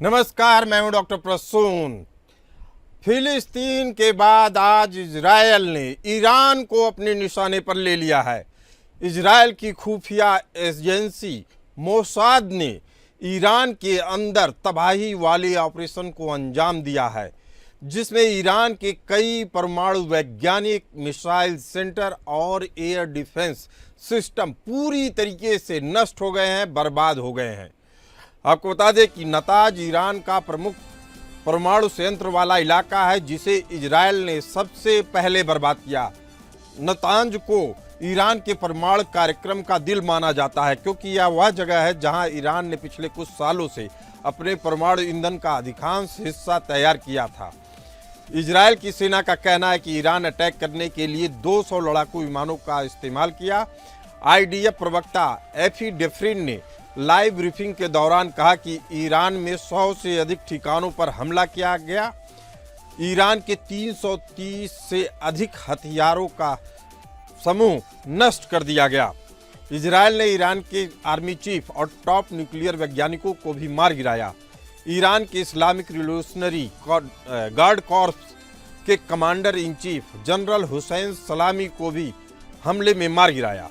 नमस्कार, मैं हूं डॉक्टर प्रसून। फिलिस्तीन के बाद आज इजरायल ने ईरान को अपने निशाने पर ले लिया है। इजरायल की खुफिया एजेंसी मोसाद ने ईरान के अंदर तबाही वाले ऑपरेशन को अंजाम दिया है, जिसमें ईरान के कई परमाणु वैज्ञानिक, मिसाइल सेंटर और एयर डिफेंस सिस्टम पूरी तरीके से नष्ट हो गए हैं, बर्बाद हो गए हैं। आपको बता दें कि नताज ईरान का प्रमुख परमाणु संयंत्र वाला इलाका है, जिसे इजरायल ने सबसे पहले बर्बाद किया। नतांज को ईरान के परमाणु कार्यक्रम का दिल माना जाता है, क्योंकि यह वह जगह है जहां ईरान ने पिछले कुछ सालों से अपने परमाणु ईंधन का अधिकांश हिस्सा तैयार किया था। इजरायल की सेना का कहना है कि ईरान अटैक करने के लिए 200 लड़ाकू विमानों का इस्तेमाल किया। आईडीएफ प्रवक्ता एफी डेफ्रिन ने लाइव ब्रीफिंग के दौरान कहा कि ईरान में 100 से अधिक ठिकानों पर हमला किया गया। ईरान के 330 से अधिक हथियारों का समूह नष्ट कर दिया गया। इजरायल ने ईरान के आर्मी चीफ और टॉप न्यूक्लियर वैज्ञानिकों को भी मार गिराया। ईरान के इस्लामिक रिवोल्यूशनरी गार्ड कॉर्प्स के commander in chief general Hussain सलामी को भी हमले में मार गिराया।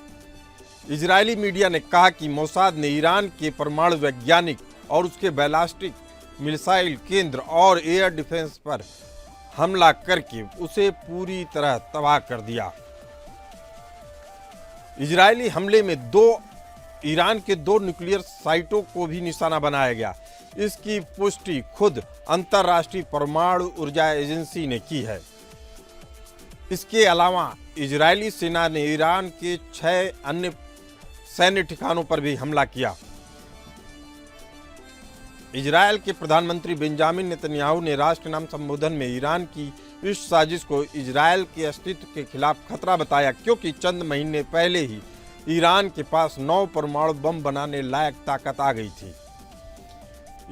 इजरायली मीडिया ने कहा कि मोसाद ने ईरान के परमाणु वैज्ञानिक और उसके बैलिस्टिक मिसाइल केंद्र और एयर डिफेंस पर हमला करके उसे पूरी तरह तबाह कर दिया। इजरायली हमले में ईरान के 2 न्यूक्लियर साइटों को भी निशाना बनाया गया। इसकी पुष्टि खुद अंतर्राष्ट्रीय परमाणु ऊर्जा एजेंसी ने की है। इसके अलावा इजरायली सेना ने ईरान के 6 अन्य सैन्य ठिकानों पर भी हमला किया। इजरायल के प्रधानमंत्री बेंजामिन नेतन्याहू ने राष्ट्र नाम संबोधन में ईरान की इस साजिश को इजरायल के अस्तित्व के खिलाफ खतरा बताया, क्योंकि चंद महीने पहले ही ईरान के पास 9 परमाणु बम बनाने लायक ताकत आ गई थी।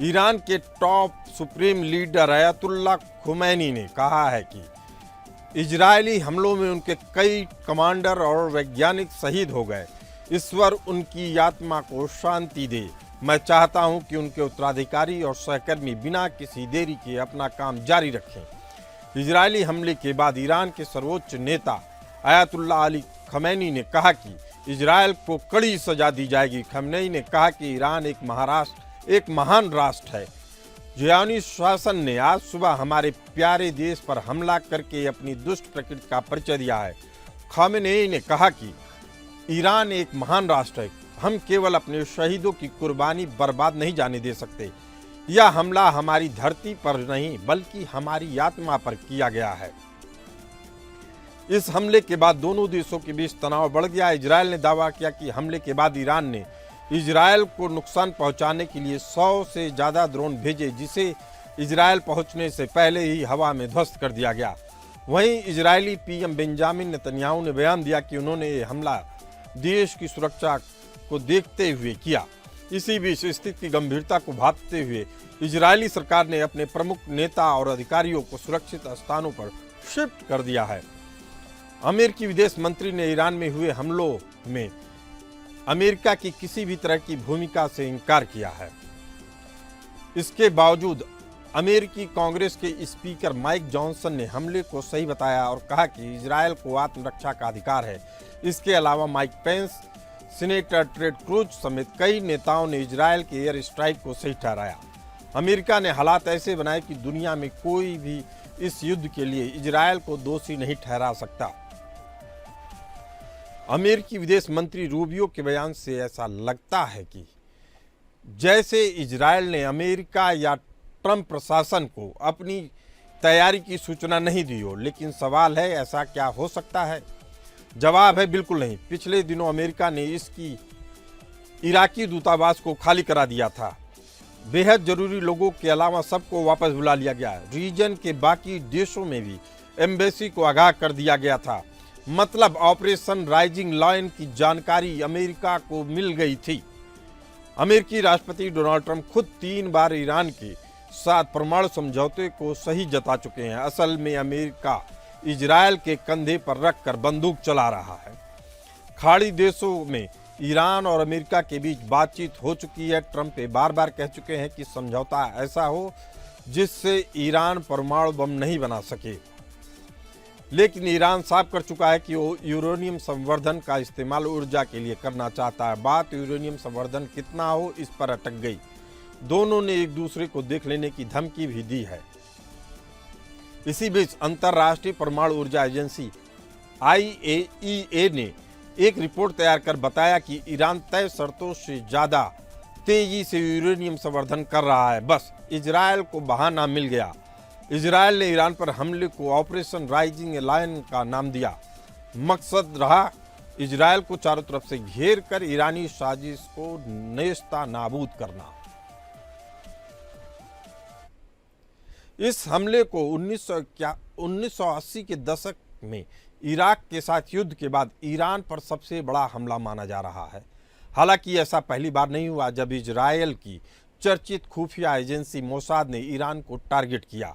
ईरान के टॉप सुप्रीम लीडर अयतुल्ला खुमैनी ने कहा है कि इजरायली हमलों में उनके कई कमांडर और वैज्ञानिक शहीद हो गए। ईश्वर उनकी आत्मा को शांति दे। मैं चाहता हूं कि उनके उत्तराधिकारी और सहकर्मी बिना किसी देरी के अपना काम जारी रखें। इजरायली हमले के बाद ईरान के सर्वोच्च नेता अयतुल्ला अली खमैनी ने कहा कि इजरायल को कड़ी सजा दी जाएगी। खमैनी ने कहा कि ईरान एक महान राष्ट्र है। ज़ियोनी शासन ने आज सुबह हमारे प्यारे देश पर हमला करके अपनी दुष्ट प्रकृति का परिचय दिया है। खमैनी ने कहा कि ईरान एक महान राष्ट्र है। हम केवल अपने शहीदों की कुर्बानी बर्बाद नहीं जाने दे सकते। यह हमला हमारी धरती पर नहीं, बल्कि हमारी आत्मा पर किया गया है। इस हमले के बाद दोनों देशों के बीच तनाव बढ़ गया। इजरायल ने दावा किया कि हमले के बाद ईरान ने इजरायल को नुकसान पहुंचाने के लिए 100 से ज़्यादा ड्रोन भेजे, जिसे इजरायल पहुंचने से पहले ही हवा में ध्वस्त कर दिया गया। वहीं इजरायली पीएम बेंजामिन नेतन्याहू ने बयान दिया कि उन्होंने ये हमला देश की सुरक्षा को देखते हुए किया। इसी बीच स्थिति की गंभीरता को भांपते हुए इजरायली सरकार ने अपने प्रमुख नेता और अधिकारियों को सुरक्षित स्थानों पर शिफ्ट कर दिया है। अमेरिकी विदेश मंत्री ने ईरान में हुए हमलों में अमेरिका की किसी भी तरह की भूमिका से इनकार किया है। इसके बावजूद अमेरिकी कांग्रेस के स्पीकर माइक जॉनसन ने हमले को सही बताया और कहा कि इजरायल को आत्मरक्षा का अधिकार है। इसके अलावा Mike Pence, senator Ted Cruz समेत कई नेताओं ने इजरायल के एयर स्ट्राइक को सही ठहराया। अमेरिका ने हालात ऐसे बनाए कि दुनिया में कोई भी इस युद्ध के लिए इजरायल को दोषी नहीं ठहरा सकता। अमेरिकी विदेश मंत्री रूबियो के बयान से ऐसा लगता है कि जैसे इजरायल ने अमेरिका या ट्रंप प्रशासन को अपनी तैयारी की सूचना नहीं दी हो। लेकिन सवाल है, ऐसा क्या हो सकता है? जवाब है बिल्कुल नहीं। पिछले दिनों अमेरिका ने इसकी इराकी दूतावास को खाली करा दिया था। बेहद जरूरी लोगों के अलावा सबको वापस बुला लिया गया। रीजन के बाकी देशों में भी एम्बेसी को आगाह कर दिया गया था। मतलब ऑपरेशन राइजिंग लायन की जानकारी अमेरिका को मिल गई थी। अमेरिकी राष्ट्रपति डोनाल्ड ट्रंप खुद 3 बार ईरान के साथ परमाणु समझौते को सही जता चुके हैं। असल में अमेरिका इजरायल के कंधे पर रखकर बंदूक चला रहा है। खाड़ी देशों में ईरान और अमेरिका के बीच बातचीत हो चुकी है। ट्रंप ये बार बार कह चुके हैं कि समझौता ऐसा हो जिससे ईरान परमाणु बम नहीं बना सके, लेकिन ईरान साफ कर चुका है कि वो यूरेनियम संवर्धन का इस्तेमाल ऊर्जा के लिए करना चाहता है। बात यूरेनियम संवर्धन कितना हो इस पर अटक गई। दोनों ने एक दूसरे को देख लेने की धमकी भी दी है। इसी बीच अंतर्राष्ट्रीय परमाणु ऊर्जा एजेंसी IAEA ने एक रिपोर्ट तैयार कर बताया कि ईरान तय शर्तों से ज्यादा तेजी से यूरेनियम संवर्धन कर रहा है। बस इजरायल को बहाना मिल गया। इजरायल ने ईरान पर हमले को ऑपरेशन राइजिंग लायन का नाम दिया। मकसद रहा इजरायल को चारों तरफ से घेर कर ईरानी साजिश को नेस्ता नाबूद करना। इस हमले को 1980 के दशक में इराक के साथ युद्ध के बाद ईरान पर सबसे बड़ा हमला माना जा रहा है। हालांकि ऐसा पहली बार नहीं हुआ जब इजरायल की चर्चित खुफिया एजेंसी मोसाद ने ईरान को टारगेट किया।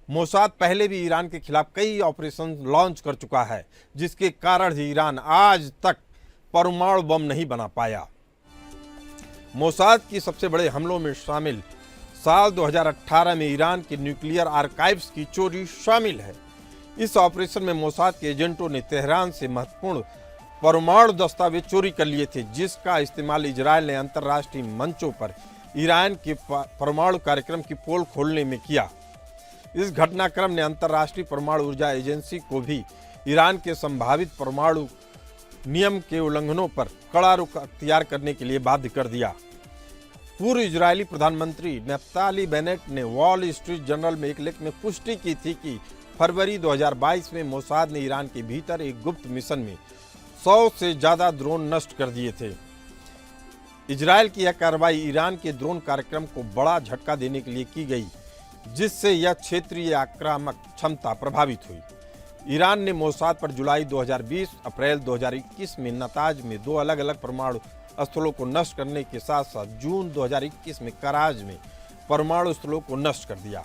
मोसाद पहले भी ईरान के खिलाफ कई ऑपरेशन लॉन्च कर चुका है, जिसके कारण ही ईरान आज तक परमाणु बम नहीं बना पाया। मोसाद की सबसे बड़े हमलों में शामिल साल 2018 में ईरान के न्यूक्लियर आर्काइव्स की चोरी शामिल है। इस ऑपरेशन में मोसाद के एजेंटों ने तेहरान से महत्वपूर्ण परमाणु दस्तावेज चोरी कर लिए थे, जिसका इस्तेमाल इजरायल ने अंतर्राष्ट्रीय मंचों पर ईरान के परमाणु कार्यक्रम की पोल खोलने में किया। इस घटनाक्रम ने अंतर्राष्ट्रीय परमाणु ऊर्जा एजेंसी को भी ईरान के संभावित परमाणु नियम के उल्लंघनों पर कड़ा रुख अख्तियार करने के लिए बाध्य कर दिया। पूर्व इजरायली प्रधानमंत्री नफ्ताली बेनेट ने वॉल स्ट्रीट जर्नल में एक लेख में पुष्टि की थी कि फरवरी 2022 में मोसाद ने ईरान के भीतर एक गुप्त मिशन में 100 से ज्यादा ड्रोन नष्ट कर दिए थे। इजरायल की यह कार्रवाई ईरान के ड्रोन कार्यक्रम को बड़ा झटका देने के लिए की गई, जिससे यह क्षेत्रीय आक्रामक क्षमता प्रभावित हुई। ईरान ने मोसाद पर जुलाई 2020, अप्रैल 2021 में नताज में 2 अलग अलग परमाणु स्थलों को नष्ट करने के साथ साथ जून 2021 में कराज में परमाणु स्थलों को नष्ट कर दिया।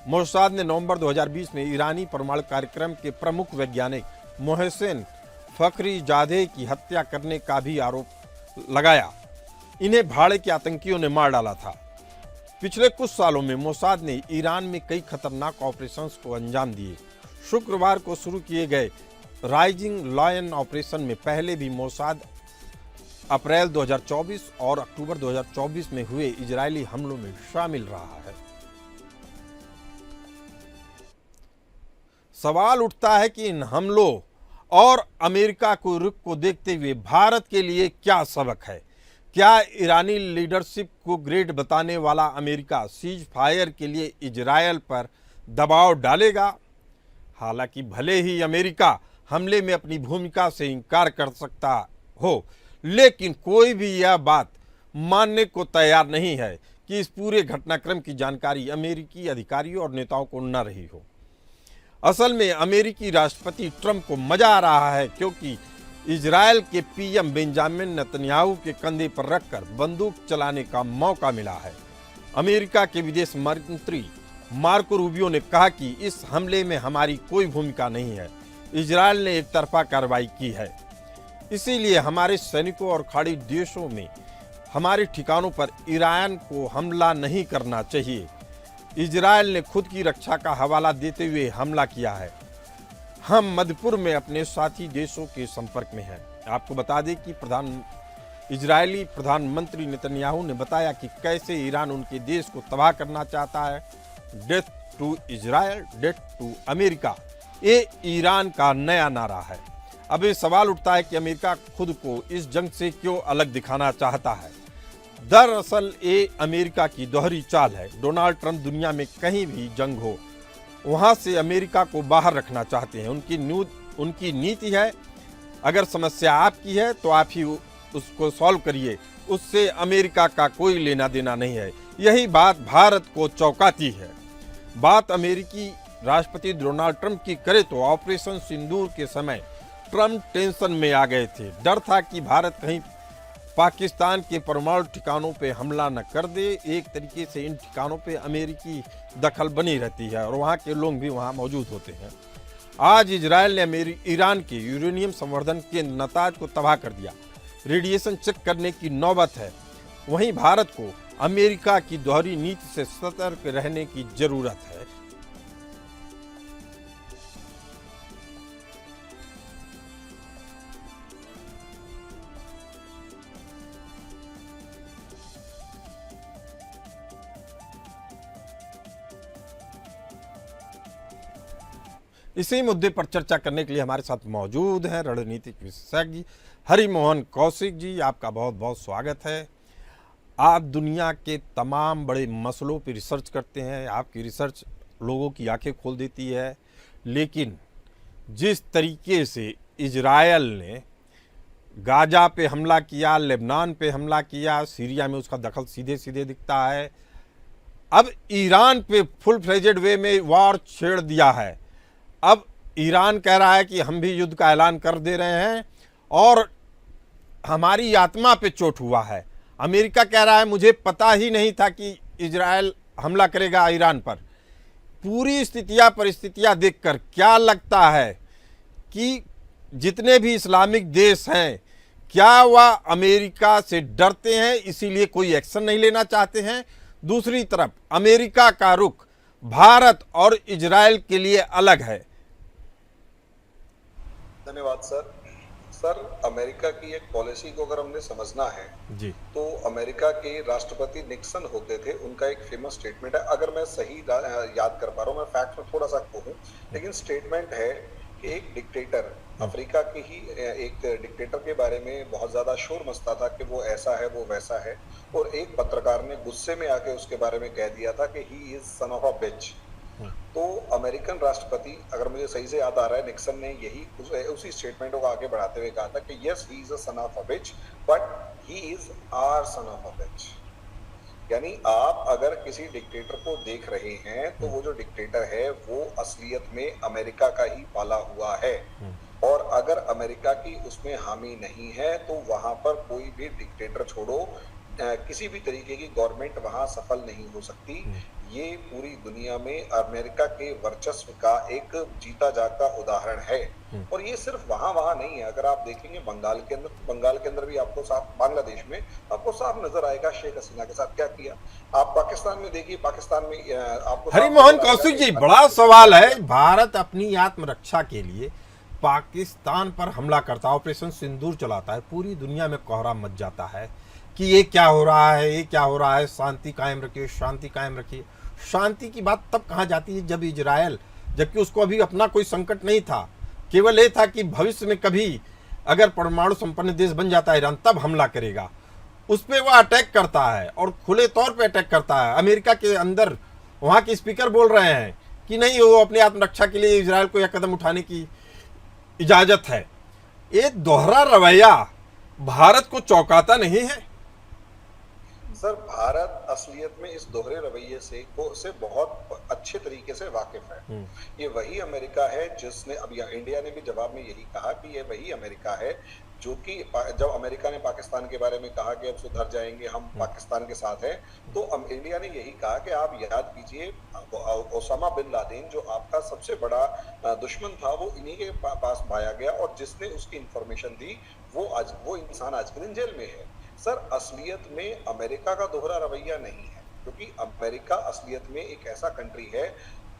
मोसाद ने नवंबर 2020 में ईरानी परमाणु कार्यक्रम के प्रमुख वैज्ञानिक मोहसेन फखरीजादे की हत्या करने का भी आरोप लगाया। इन्हें भाड़े के आतंकियों ने मार डाला था। पिछले कुछ सालों में मोसाद ने ईरान में कई खतरनाक ऑपरेशंस को अंजाम दिए। शुक्रवार को शुरू किए गए राइजिंग लायन ऑपरेशन में पहले भी मोसाद अप्रैल 2024 और अक्टूबर 2024 में हुए इजरायली हमलों में शामिल रहा है। सवाल उठता है कि इन हमलों और अमेरिका को रुख को देखते हुए भारत के लिए क्या सबक है। क्या ईरानी लीडरशिप को ग्रेट बताने वाला अमेरिका सीज फायर के लिए इजरायल पर दबाव डालेगा? हालांकि भले ही अमेरिका हमले में अपनी भूमिका से इनकार कर सकता हो, लेकिन कोई भी यह बात मानने को तैयार नहीं है कि इस पूरे घटनाक्रम की जानकारी अमेरिकी अधिकारियों और नेताओं को न रही हो। असल में अमेरिकी राष्ट्रपति ट्रंप को मजा आ रहा है, क्योंकि इजरायल के पीएम बेंजामिन नेतन्याहू के कंधे पर रखकर बंदूक चलाने का मौका मिला है। अमेरिका के विदेश मंत्री मार्को रूबियो ने कहा कि इस हमले में हमारी कोई भूमिका नहीं है, इजरायल ने एक तरफा कार्रवाई की है, इसीलिए हमारे सैनिकों और खाड़ी देशों में हमारे ठिकानों पर ईरान को हमला नहीं करना चाहिए। इजरायल ने खुद की रक्षा का हवाला देते हुए हमला किया है। हम मध्यपूर्व में अपने साथी देशों के संपर्क में हैं। आपको बता दें कि इजरायली प्रधानमंत्री नेतन्याहू ने बताया कि कैसे ईरान उनके देश को तबाह करना चाहता है। Death to Israel, death to America, ये ईरान का नया नारा है। अब ये सवाल उठता है कि अमेरिका खुद को इस जंग से क्यों अलग दिखाना चाहता है। दरअसल ये अमेरिका की दोहरी चाल है। डोनाल्ड ट्रंप दुनिया में कहीं भी जंग हो, वहां से अमेरिका को बाहर रखना चाहते हैं। उनकी नीति है, अगर समस्या आपकी है तो आप ही उसको सॉल्व करिए, उससे अमेरिका का कोई लेना देना नहीं है। यही बात भारत को चौंकाती है। बात अमेरिकी राष्ट्रपति डोनाल्ड ट्रंप की करे तो ऑपरेशन सिंदूर के समय ट्रंप टेंशन में आ गए थे। डर था कि भारत कहीं पाकिस्तान के परमाणु ठिकानों पे हमला न कर दे। एक तरीके से इन ठिकानों पे अमेरिकी दखल बनी रहती है और वहाँ के लोग भी वहाँ मौजूद होते हैं। आज इजरायल ने ईरान के यूरेनियम संवर्धन केंद्र नताज को तबाह कर दिया। रेडिएशन चेक करने की नौबत है। वहीं भारत को अमेरिका की दोहरी नीति से सतर्क रहने की जरूरत है। इसी मुद्दे पर चर्चा करने के लिए हमारे साथ मौजूद हैं रणनीतिक विशेषज्ञ हरिमोहन कौशिक जी। आपका बहुत बहुत स्वागत है। आप दुनिया के तमाम बड़े मसलों पर रिसर्च करते हैं, आपकी रिसर्च लोगों की आंखें खोल देती है। लेकिन जिस तरीके से इजरायल ने गाजा पे हमला किया, लेबनान पे हमला किया, सीरिया में उसका दखल सीधे सीधे दिखता है, अब ईरान पे फुल फ्लेजेड वे में वॉर छेड़ दिया है। अब ईरान कह रहा है कि हम भी युद्ध का ऐलान कर दे रहे हैं और हमारी आत्मा पे चोट हुआ है। अमेरिका कह रहा है मुझे पता ही नहीं था कि इजरायल हमला करेगा ईरान पर। पूरी परिस्थितियां देखकर क्या लगता है कि जितने भी इस्लामिक देश हैं, क्या वह अमेरिका से डरते हैं इसीलिए कोई एक्शन नहीं लेना चाहते हैं? दूसरी तरफ अमेरिका का रुख भारत और इजरायल के लिए अलग है। धन्यवाद सर। अमेरिका की एक पॉलिसी को अगर हमने समझना है जी, तो अमेरिका के राष्ट्रपति निक्सन होते थे, उनका एक फेमस स्टेटमेंट है, अगर मैं सही याद कर पा रहा हूँ, मैं फैक्ट में थोड़ा सा कहूँ, लेकिन स्टेटमेंट है कि एक डिक्टेटर, अफ्रीका के ही एक डिक्टेटर के बारे में बहुत ज्यादा शोर मचता था कि वो ऐसा है, वो वैसा है, और एक पत्रकार ने गुस्से में आके उसके बारे में कह दिया था कि he is sun of a बिच। तो अमेरिकन राष्ट्रपति, अगर मुझे सही से याद आ रहा है, निक्सन ने यही उसी स्टेटमेंट को आगे बढ़ाते हुए कहा था कि yes he is a son of a bitch but he is our son of a bitch. यानी आप अगर किसी डिक्टेटर को देख रहे हैं तो वो जो डिक्टेटर है वो असलियत में अमेरिका का ही पाला हुआ है, और अगर अमेरिका की उसमें हामी नहीं है तो वहां पर कोई भी डिक्टेटर छोड़ो, किसी भी तरीके की गवर्नमेंट वहां सफल नहीं हो सकती। ये पूरी दुनिया में अमेरिका के वर्चस्व का एक जीता जागता उदाहरण है। और ये सिर्फ वहां नहीं है, अगर आप देखेंगे बंगाल के अंदर भी आपको साफ, बांग्लादेश में आपको साफ नजर आएगा शेख हसीना के साथ क्या किया। आप पाकिस्तान में देखिए, पाकिस्तान में आपको हरिमोहन कौशिक जी, बड़ा सवाल है। भारत अपनी आत्मरक्षा के लिए पाकिस्तान पर हमला करता है, ऑपरेशन सिंदूर चलाता है, पूरी दुनिया में कोहराम मच जाता है कि ये क्या हो रहा है, ये क्या हो रहा है, शांति कायम रखिए, शांति कायम रखिए। शांति की बात तब कहाँ जाती है जब इजरायल, जबकि उसको अभी अपना कोई संकट नहीं था, केवल ये था कि भविष्य में कभी अगर परमाणु संपन्न देश बन जाता है ईरान, तब हमला करेगा। उस पर वह अटैक करता है और खुले तौर पे अटैक करता है। अमेरिका के अंदर वहाँ के स्पीकर बोल रहे हैं कि नहीं, वो अपनी आत्मरक्षा के लिए इजरायल को यह कदम उठाने की इजाजत है। ये दोहरा रवैया भारत को चौंकाता नहीं है? सर, भारत असलियत में इस दोहरे रवैये से बहुत अच्छे तरीके से वाकिफ है। ये वही अमेरिका है जिसने, अब इंडिया ने भी जवाब में यही कहा कि ये वही अमेरिका है जो कि जब अमेरिका ने पाकिस्तान के बारे में कहा कि अब सुधर जाएंगे, हम पाकिस्तान के साथ हैं, तो इंडिया ने यही कहा कि आप याद कीजिए ओसामा बिन लादेन जो आपका सबसे बड़ा दुश्मन था, वो इन्हीं के पास पाया गया, और जिसने उसकी इंफॉर्मेशन दी वो इंसान आज के दिन जेल में है। सर, असलियत में अमेरिका का दोहरा रवैया नहीं है, क्योंकि अमेरिका असलियत में एक ऐसा कंट्री है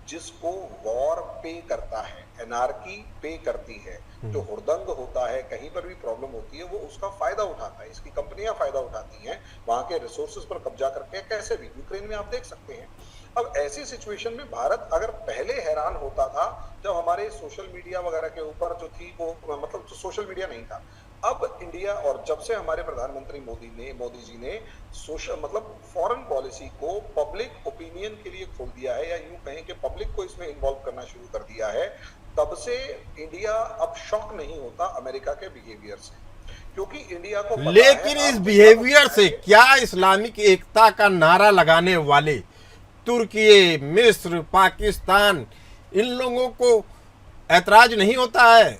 जिसको वॉर पे करता है, एनार्की पे करती है। जो हुड़दंग होता है, कहीं पर भी प्रॉब्लम होती है, वो उसका फायदा उठाता है, इसकी कंपनियां फायदा उठाती हैं वहां के रिसोर्सेज पर कब्जा करके। कैसे भी यूक्रेन में आप देख सकते हैं। अब ऐसी सिचुएशन में भारत अगर पहले हैरान होता था जब हमारे सोशल मीडिया वगैरह के ऊपर जो थी वो, मतलब तो सोशल मीडिया नहीं था। अब इंडिया, और जब से हमारे प्रधानमंत्री मोदी जी ने सोशल, मतलब फॉरेन पॉलिसी को पब्लिक ओपिनियन के लिए खोल दिया है, या यूं कहें कि पब्लिक को इसमें इन्वॉल्व करना शुरू कर दिया है, तब से इंडिया अब शॉक नहीं होता अमेरिका के बिहेवियर से, क्योंकि इंडिया को पता लेकिन है, इस बिहेवियर से क्या इस्लामिक एकता का नारा लगाने वाले तुर्की, मिस्र, पाकिस्तान, इन लोगों को ऐतराज नहीं होता है?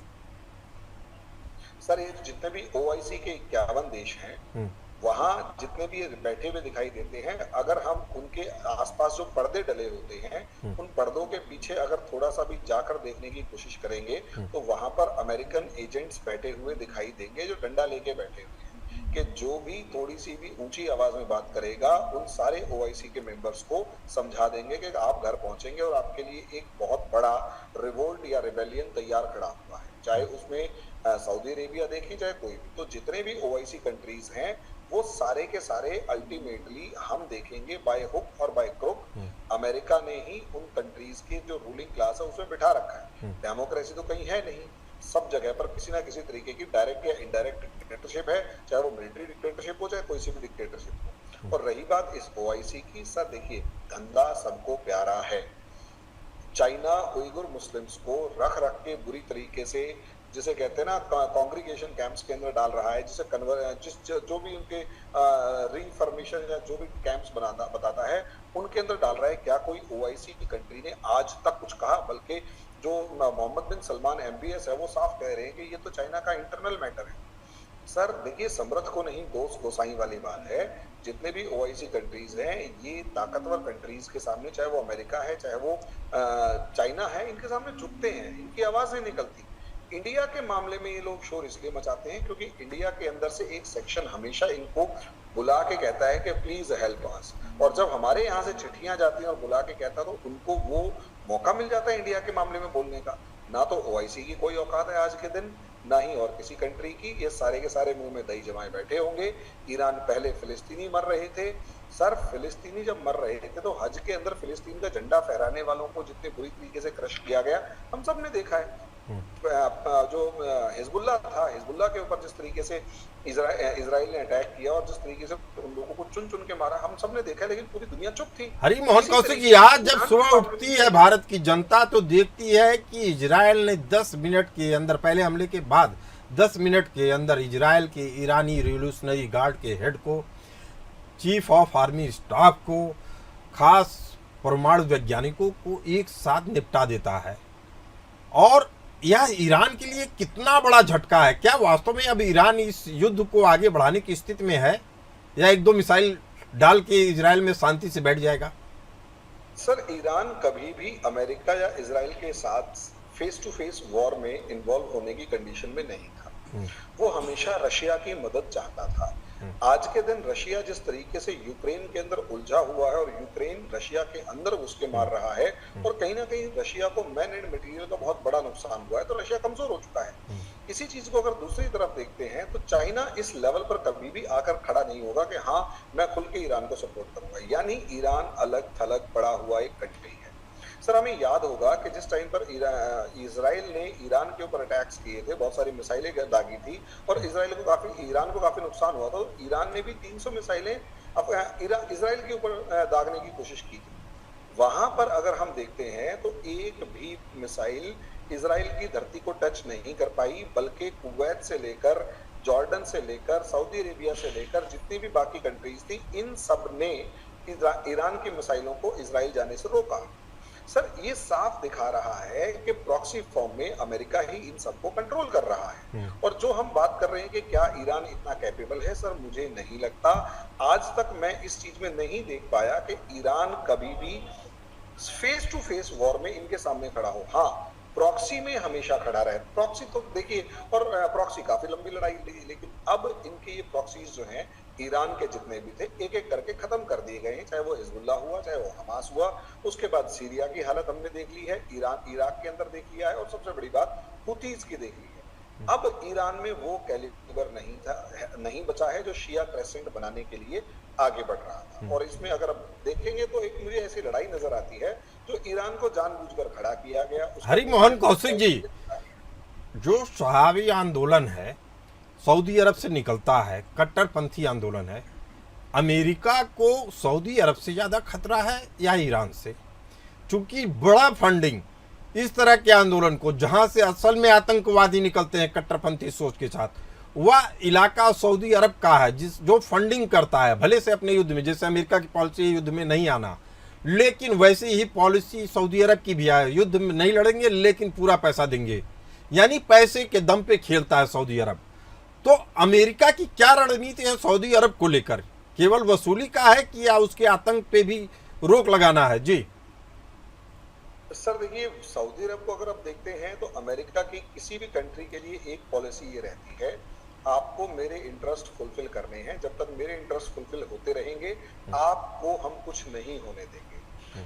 सर, ये जितने भी OIC के 51 देश हैं, वहां जितने भी बैठे हुए दिखाई देते हैं, अगर हम उनके आसपास जो पर्दे डले होते हैं, उन पर्दों के पीछे अगर थोड़ा सा भी जाकर देखने की कोशिश करेंगे तो वहां पर अमेरिकन एजेंट्स बैठे हुए दिखाई देंगे जो डंडा लेके बैठे हुए हैं। कि जो भी थोड़ी सी भी ऊंची आवाज में बात करेगा उन सारे ओआईसी के मेंबर्स को समझा देंगे कि आप घर पहुंचेंगे और आपके लिए एक बहुत बड़ा रिवोल्ट या रिबेलियन तैयार खड़ा हुआ है, चाहे उसमें सऊदी अरेबिया देखिए चाहे कोई भी। तो जितने भी ओआईसी कंट्रीज हैं वो सारे के सारे अल्टीमेटली हम देखेंगे बाय हुक और बाय क्रुक अमेरिका ने ही उन कंट्रीज के जो रूलिंग क्लास है उसमें बिठा रखा है। डेमोक्रेसी तो कहीं है नहीं, सब जगह पर किसी ना किसी तरीके की डायरेक्ट या इनडायरेक्ट डिक्टेटरशिप है, चाहे वो मिलिट्री डिक्टेटरशिप हो चाहे कोई सी भी डिक्टेटरशिप हो। और रही बात इस ओआईसी की, सर देखिए धंधा सबको प्यारा है। चाइना उइगुर मुस्लिम्स को रख रख के बुरी तरीके से जिसे कहते हैं ना कॉन्ग्रीगेशन कैंप्स के अंदर डाल रहा है, जिसे जो भी उनके रीइंफॉर्मेशन या जो भी कैंप्स बताता है उनके अंदर डाल रहा है। क्या कोई ओआईसी की कंट्री ने आज तक कुछ कहा? बल्कि जो मोहम्मद बिन सलमान MBS है वो साफ कह रहे हैं कि ये तो चाइना का इंटरनल मैटर है। सर देखिए समृद्ध को नहीं दोस्त गोसाई वाली बात है। जितने भी ओआईसी कंट्रीज हैं ये ताकतवर कंट्रीज के सामने, चाहे वो अमेरिका है चाहे वो चाइना है, इनके सामने झुकते हैं, इनकी आवाज नहीं निकलती। इंडिया के मामले में ये लोग शोर इसलिए मचाते हैं क्योंकि इंडिया के अंदर से एक सेक्शन हमेशा इनको बुला के कहता है कि प्लीज हेल्प अस, और जब हमारे यहाँ से चिट्ठियां जाती हैं और बुला के कहता तो उनको वो मौका मिल जाता है इंडिया के मामले में बोलने का। ना तो ओआईसी की कोई औकात है आज के दिन, ना ही और किसी कंट्री की। ये सारे के सारे मुंह में दही जमाए बैठे होंगे। ईरान पहले फिलिस्तीनी मर रहे थे, सर फिलिस्तीनी जब मर रहे थे तो हज के अंदर फिलिस्तीन का झंडा फहराने वालों को जितने बुरी तरीके से क्रश किया गया हम सब ने देखा है। जो हिजबुल्लाह था, हिजबुल्लाह के ऊपर जिस तरीके से इजराइल ने अटैक किया और जिस तरीके से उन लोगों को चुन चुन के मारा हम सब ने देखा, लेकिन पूरी दुनिया चुप थी। हरी मोहन कौशिक जी, आज जब सुबह उठती है भारत की जनता तो देखती है कि इजराइल ने 10 मिनट के अंदर, पहले हमले के बाद 10 मिनट के अंदर इजराइल के ईरानी रिवोल्यूशनरी गार्ड के हेड को, चीफ ऑफ आर्मी स्टाफ को, खास परमाणु वैज्ञानिकों को एक साथ निपटा देता है। और यह ईरान के लिए कितना बड़ा झटका है? क्या वास्तव में अब ईरान इस युद्ध को आगे बढ़ाने की स्थिति में है या एक दो मिसाइल डाल के इजराइल में शांति से बैठ जाएगा? सर ईरान कभी भी अमेरिका या इजराइल के साथ फेस टू फेस वॉर में इन्वॉल्व होने की कंडीशन में नहीं था। वो हमेशा रशिया की मदद चाहता था। आज के दिन रशिया जिस तरीके से यूक्रेन के अंदर उलझा हुआ है और यूक्रेन रशिया के अंदर घुस के मार रहा है और कहीं ना कहीं रशिया को मैन एंड मटेरियल का बहुत बड़ा नुकसान हुआ है, तो रशिया कमजोर हो चुका है। इसी चीज को अगर दूसरी तरफ देखते हैं तो चाइना इस लेवल पर कभी भी आकर खड़ा नहीं होगा कि हाँ मैं खुल के ईरान को सपोर्ट करूंगा, यानी ईरान अलग थलग पड़ा हुआ एक कंट्री है। सर हमें याद होगा कि जिस टाइम पर इजराइल ने ईरान के ऊपर अटैक्स किए थे, बहुत सारी मिसाइलें दागी थी और ईरान को काफी नुकसान हुआ था, तो ईरान ने भी 300 मिसाइलें इजराइल के ऊपर दागने की कोशिश की थी। वहां पर अगर हम देखते हैं तो एक भी मिसाइल इजराइल की धरती को टच नहीं कर पाई, बल्कि कुवैत से लेकर जॉर्डन से लेकर सऊदी अरेबिया से लेकर जितनी भी बाकी कंट्रीज थी, इन सब ने ईरान की मिसाइलों को इजराइल जाने से रोका। सर ये साफ दिखा रहा है कि प्रॉक्सी फॉर्म में अमेरिका ही इन सबको कंट्रोल कर रहा है। और जो हम बात कर रहे हैं कि क्या ईरान इतना कैपेबल है, सर मुझे नहीं लगता। आज तक मैं इस चीज में नहीं देख पाया कि ईरान कभी भी फेस टू फेस वॉर में इनके सामने खड़ा हो। हाँ प्रॉक्सी में हमेशा खड़ा रहे। प्रॉक्सी तो देखिए, और प्रॉक्सी काफी लंबी लड़ाई लड़ी, लेकिन अब इनके ये प्रॉक्सीज जो हैं ईरान के जितने भी थे एक एक करके खत्म कर दिए गए हैं, चाहे वो हिजबुल्ला हुआ चाहे वो हमास हुआ। उसके बाद सीरिया की हालत हमने देख ली है, इराक के अंदर देख लिया है, और सबसे बड़ी बात हुतीज की देख ली है। अब ईरान में वो कैलिबर नहीं बचा है जो शिया क्रेसेंट बनाने के लिए आगे बढ़ रहा था। और इसमें अगर अब देखेंगे तो एक मुझे ऐसी लड़ाई नजर आती है जो ईरान को जानबूझकर खड़ा किया गया। हरि मोहन कौशिक जी, जो सहावी आंदोलन है सऊदी अरब से निकलता है, कट्टरपंथी आंदोलन है, अमेरिका को सऊदी अरब से ज़्यादा खतरा है या ईरान से? चूंकि बड़ा फंडिंग इस तरह के आंदोलन को, जहां से असल में आतंकवादी निकलते हैं कट्टरपंथी सोच के साथ, वह इलाका सऊदी अरब का है जो फंडिंग करता है, भले से अपने युद्ध में, जैसे अमेरिका की पॉलिसी युद्ध में नहीं आना, लेकिन वैसे ही पॉलिसी सऊदी अरब की भी है, युद्ध में नहीं लड़ेंगे लेकिन पूरा पैसा देंगे, यानी पैसे के दम पे खेलता है सऊदी अरब। तो अमेरिका की क्या रणनीति है सऊदी अरब को लेकर? केवल वसूली का है कि या उसके आतंक पे भी रोक लगाना है? जी सर देखिए, सऊदी अरब को अगर आप देखते हैं तो अमेरिका की किसी भी कंट्री के लिए एक पॉलिसी ये रहती है, आपको मेरे इंटरेस्ट फुलफिल करने हैं, जब तक मेरे इंटरेस्ट फुलफिल होते रहेंगे आपको हम कुछ नहीं होने देंगे।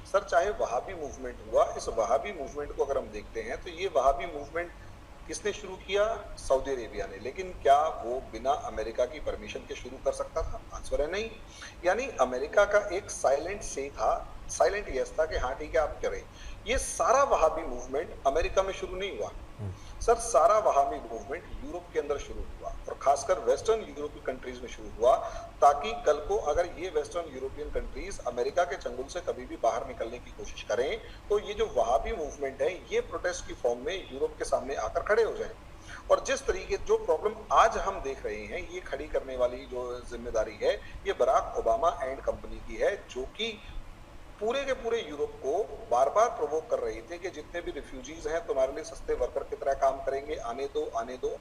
सर चाहे वहाबी मूवमेंट हुआ, इस वहाबी मूवमेंट को अगर हम देखते हैं तो ये वहाबी मूवमेंट किसने शुरू किया? सऊदी अरेबिया ने। लेकिन क्या वो बिना अमेरिका की परमिशन के शुरू कर सकता था? आंसर है नहीं। यानी अमेरिका का एक साइलेंट से था, साइलेंट यस था कि हाँ ठीक है आप करें। ये सारा वहाबी मूवमेंट अमेरिका में शुरू नहीं हुआ सर, सारा वहाबी मूवमेंट यूरोप के अंदर शुरू हुआ और खासकर वेस्टर्न यूरोपीय कंट्रीज में शुरू हुआ, ताकि कल को अगर ये वेस्टर्न यूरोपियन कंट्रीज अमेरिका के चंगुल से कभी भी बाहर निकलने की कोशिश करें तो ये जो वहाबी मूवमेंट है ये प्रोटेस्ट की फॉर्म में यूरोप के सामने आकर खड़े हो जाए। और जिस तरीके जो प्रॉब्लम आज हम देख रहे हैं ये खड़ी करने वाली जो जिम्मेदारी है ये बराक ओबामा एंड कंपनी की है, जो कि पूरे के पूरे यूरोप को बार बार प्रोवोक कर रही थी कि जितने भी रिफ्यूजीज हैं तुम्हारे लिए सस्ते वर्कर की तरह काम करेंगे, आने दो आने दो।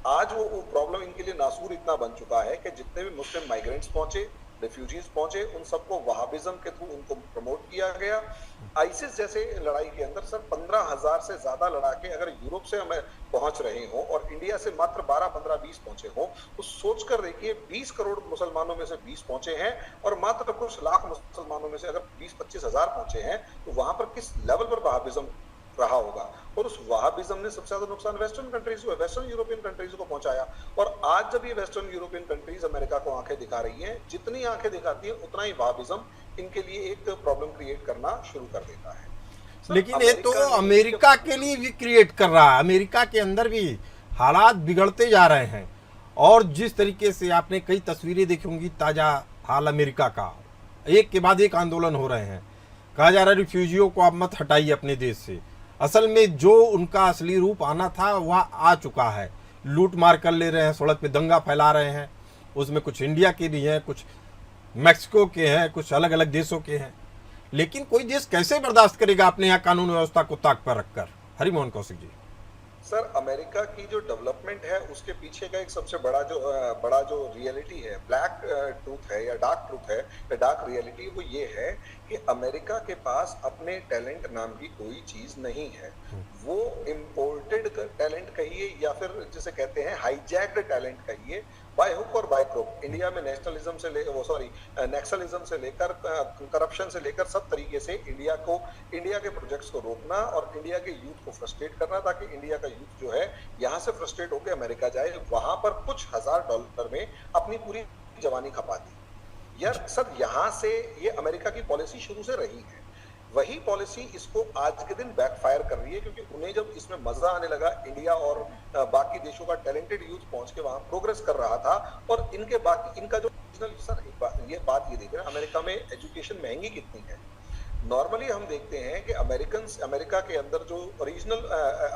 आज वो प्रॉब्लम इनके लिए नासूर इतना बन चुका है कि जितने भी मुस्लिम माइग्रेंट्स पहुंचे, रिफ्यूजीज पहुंचे, उन सबको वहाबिज्म के थ्रू उनको प्रमोट किया गया। आईसिस जैसे लड़ाई के अंदर सर 15,000 से ज्यादा लड़ाके अगर यूरोप से हमें पहुंच रहे हो और इंडिया से मात्र 12, 15, 20 पहुंचे हो तो सोचकर देखिए 20 करोड़ मुसलमानों में से 20 पहुंचे हैं और मात्र कुछ लाख मुसलमानों में से अगर 20-25 हजार पहुंचे हैं तो वहां पर किस लेवल पर वहाबिज्म रहा होगा। और उस वहाबिज्म ने सबसे ज्यादा नुकसान वेस्टर्न कंट्रीज को, वेस्टर्न यूरोपियन कंट्रीज को पहुंचाया। और आज जब ये वेस्टर्न यूरोपियन कंट्रीज अमेरिका को आंखें दिखा रही हैं, जितनी आंखें दिखाती है उतना ही वहाबिज्म इनके लिए एक प्रॉब्लम क्रिएट करना शुरू कर देता है। लेकिन ये तो अमेरिका के लिए भी क्रिएट कर रहा है, अमेरिका के अंदर भी हालात बिगड़ते जा रहे हैं। और जिस तरीके से आपने कई तस्वीरें देखी होंगी ताज़ा हाल अमेरिका का, एक के बाद एक आंदोलन हो रहे हैं, कहा जा रहा है रिफ्यूजियों को आप मत हटाइए अपने देश से। असल में जो उनका असली रूप आना था वह आ चुका है, लूट मार कर ले रहे हैं, सड़क पे दंगा फैला रहे हैं। उसमें कुछ इंडिया के भी हैं, कुछ मैक्सिको के हैं, कुछ अलग अलग देशों के हैं। लेकिन कोई देश कैसे बर्दाश्त करेगा अपने यहाँ कानून व्यवस्था को ताक पर रखकर? हरिमोहन कौशिक जी। सर अमेरिका की जो डेवलपमेंट है उसके पीछे का एक सबसे बड़ा जो रियलिटी है, ब्लैक ट्रूथ है या डार्क ट्रूथ है या डार्क रियलिटी, वो ये है कि अमेरिका के पास अपने टैलेंट नाम की कोई चीज नहीं है। वो इम्पोर्टेड टैलेंट कहिए या फिर जिसे कहते हैं हाईजैक्ड टैलेंट कहिए, बाय हुक और बाय क्रोक इंडिया में नेशनलिज्म से नक्सलिज्म से लेकर करप्शन से लेकर सब तरीके से इंडिया के प्रोजेक्ट्स को रोकना और इंडिया के यूथ को फ्रस्ट्रेट करना, ताकि इंडिया का यूथ जो है यहाँ से फ्रस्ट्रेट होकर अमेरिका जाए, वहां पर कुछ $1,000 में अपनी पूरी जवानी खपा दी। यार सर यहाँ से ये अमेरिका की पॉलिसी शुरू से रही है, वही पॉलिसी इसको आज के दिन बैकफायर कर रही है, क्योंकि उन्हें जब इसमें मजा आने लगा, इंडिया और बाकी देशों का टैलेंटेड यूथ पहुंच के वहां प्रोग्रेस कर रहा था और इनका जो सर ये बात ये देख रहे हैं अमेरिका में एजुकेशन महंगी कितनी है। नॉर्मली हम देखते हैं कि अमेरिका के अंदर जो ओरिजिनल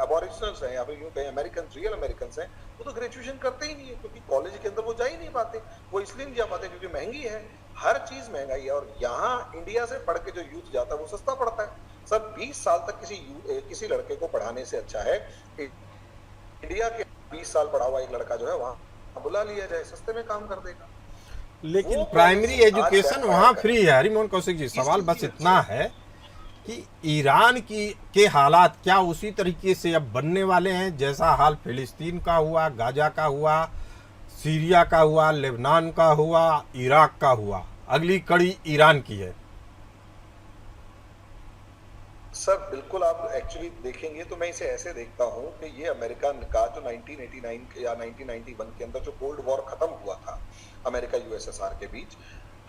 अबॉरिजिनल्स हैं या फिर यूं कहें अमेरिकन रियल अमेरिकन हैं, वो तो ग्रेजुएशन करते ही नहीं है, क्योंकि कॉलेज के अंदर वो जा ही नहीं पाते। वो इसलिए नहीं जा पाते क्योंकि महंगी है, हर चीज महंगाई है। और यहाँ इंडिया से पढ़ के जो यूथ जाता है वो सस्ता पड़ता है। सर 20 साल तक किसी लड़के को पढ़ाने से अच्छा है इंडिया के 20 साल पढ़ा हुआ एक लड़का जो है वहां बुला लिया जाए, सस्ते में काम कर देगा। लेकिन प्राइमरी एजुकेशन वहाँ फ्री है। हरिमोहन कौशिक जी, सवाल बस इतना है कि ईरान के हालात क्या उसी तरीके से अब बनने वाले हैं जैसा हाल फिलिस्तीन का हुआ, गाजा का हुआ, सीरिया का हुआ, लेबनान का हुआ, इराक का हुआ? अगली कड़ी ईरान की है। सर बिल्कुल, आप एक्चुअली देखेंगे तो मैं इसे ऐसे देखता हूं कि ये अमेरिका का जो 1989 या 1991 के अंदर जो कोल्ड वॉर खत्म हुआ था अमेरिका यूएसएसआर के बीच,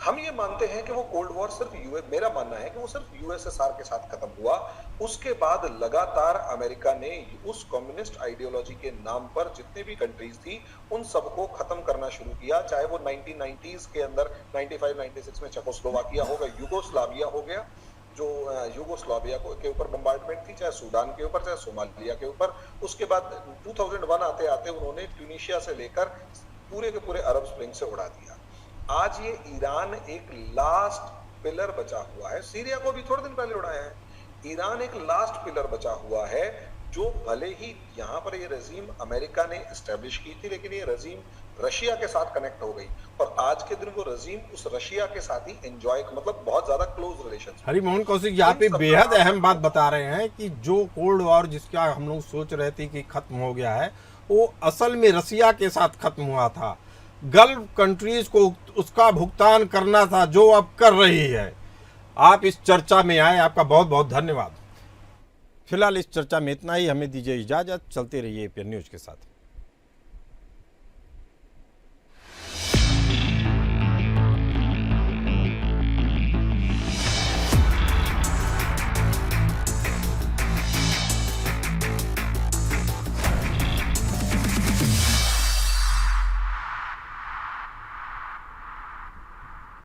हम ये मानते हैं कि वो कोल्ड वॉर मेरा मानना है कि वो सिर्फ यूएसएसआर के साथ खत्म हुआ। उसके बाद लगातार अमेरिका ने उस कम्युनिस्ट आइडियोलॉजी के नाम पर जितने भी कंट्रीज थी उन सबको खत्म करना शुरू किया, चाहे वो 1990s के अंदर 95-96 में चेकोस्लोवाकिया हो गया, यूगोस्लाविया हो गया जो यूगोस्लाविया के ऊपर बम्बार्डमेंट थी, चाहे सूडान के ऊपर, चाहे सोमालिया के ऊपर। उसके बाद 2001 आते आते उन्होंने ट्यूनीशिया से लेकर पूरे के पूरे अरब स्प्रिंग से उड़ा दिया। आज ये ईरान एक लास्ट पिलर बचा हुआ है, सीरिया को भी थोड़े दिन पहले उड़ाया है। ईरान एक लास्ट पिलर बचा हुआ है जो भले ही यहाँ पर ये रजीम अमेरिका ने एस्टेब्लिश की थी, लेकिन ये रजीम रशिया के साथ कनेक्ट हो गई और आज के दिन वो रजीम उस रशिया के साथ ही एंजॉय, मतलब बहुत ज्यादा क्लोज रिलेशन। हरिमोहन कौशिक यहाँ पे बेहद अहम बात बता रहे हैं कि जो कोल्ड वॉर जिसका हम लोग सोच रहे थे कि खत्म हो गया है, वो असल में रसिया के साथ खत्म हुआ था। गल्फ कंट्रीज को उसका भुगतान करना था, जो अब कर रही है। आप इस चर्चा में आए, आपका बहुत बहुत धन्यवाद। फिलहाल इस चर्चा में इतना ही, हमें दीजिए इजाजत। चलते रहिए एपीएन न्यूज के साथ।